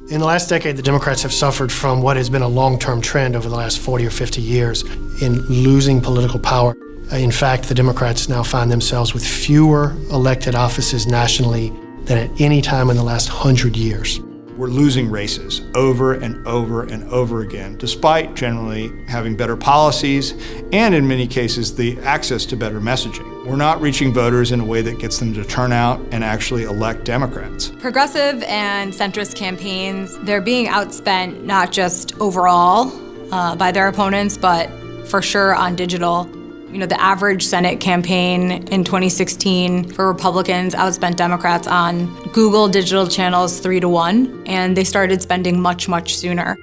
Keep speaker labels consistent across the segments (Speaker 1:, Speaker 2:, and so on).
Speaker 1: In the last decade, the Democrats have suffered from what has been a long-term trend over the last 40 or 50 years in losing political power. In fact, the Democrats now find themselves with fewer elected offices nationally than at any time in the last 100 years.
Speaker 2: We're losing races over and over and over again, despite generally having better policies and, in many cases, the access to better messaging. We're not reaching voters in a way that gets them to turn out and actually elect Democrats.
Speaker 3: Progressive and centrist campaigns, they're being outspent not just overall by their opponents, but for sure on digital. You know, the average Senate campaign in 2016 for Republicans outspent Democrats on Google digital channels 3-1, and they started spending much, much sooner.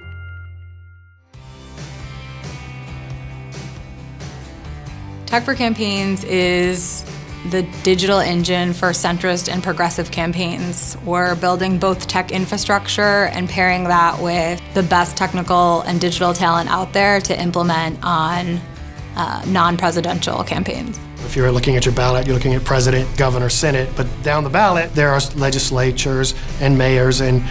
Speaker 3: Tech for Campaigns is the digital engine for centrist and progressive campaigns. We're building both tech infrastructure and pairing that with the best technical and digital talent out there to implement on non-presidential campaigns.
Speaker 1: If you're looking at your ballot, you're looking at president, governor, senate, but down the ballot, there are legislatures and mayors and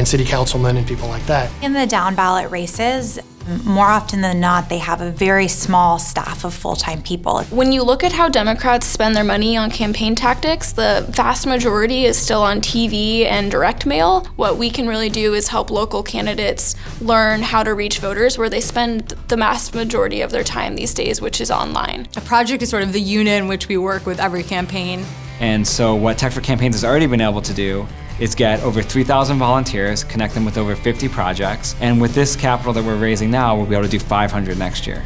Speaker 1: city councilmen and people like that.
Speaker 4: In the down ballot races, more often than not, they have a very small staff of full-time people.
Speaker 5: When you look at how Democrats spend their money on campaign tactics, the vast majority is still on TV and direct mail. What we can really do is help local candidates learn how to reach voters where they spend the vast majority of their time these days, which is online.
Speaker 3: A project is sort of the unit in which we work with every campaign.
Speaker 6: And so what Tech for Campaigns has already been able to do is get over 3,000 volunteers, connect them with over 50 projects, and with this capital that we're raising now, we'll be able to do 500 next year.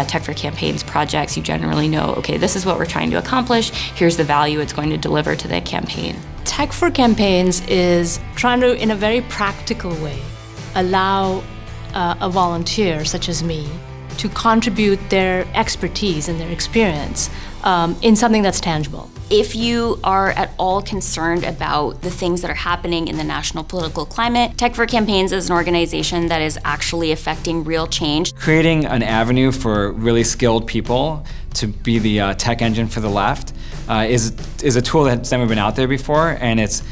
Speaker 7: Tech for Campaigns projects, you generally know, okay, this is what we're trying to accomplish, here's the value it's going to deliver to the campaign.
Speaker 8: Tech for Campaigns is trying to, in a very practical way, allow a volunteer such as me to contribute their expertise and their experience in something that's tangible.
Speaker 7: If you are at all concerned about the things that are happening in the national political climate, Tech for Campaigns is an organization that is actually affecting real change.
Speaker 6: Creating an avenue for really skilled people to be the tech engine for the left is a tool that's never been out there before, and it's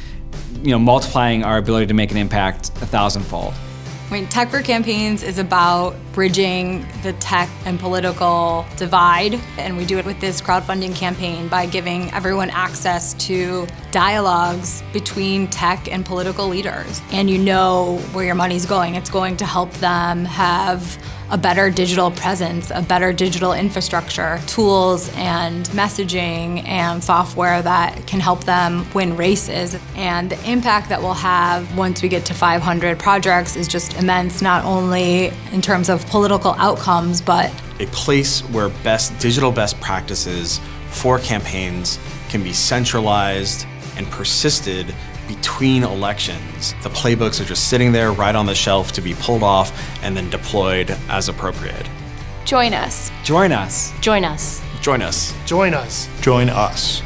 Speaker 6: multiplying our ability to make an impact 1,000-fold.
Speaker 3: I mean, Tech for Campaigns is about bridging the tech and political divide, and we do it with this crowdfunding campaign by giving everyone access to dialogues between tech and political leaders. And you know where your money's going. It's going to help them have a better digital presence, a better digital infrastructure, tools and messaging and software that can help them win races. And the impact that we'll have once we get to 500 projects is just immense, not only in terms of political outcomes, but
Speaker 9: a place where digital best practices for campaigns can be centralized and persisted between elections. The playbooks are just sitting there right on the shelf to be pulled off and then deployed as appropriate.
Speaker 5: Join us.
Speaker 6: Join us.
Speaker 8: Join us.
Speaker 9: Join us.
Speaker 1: Join us.
Speaker 2: Join us.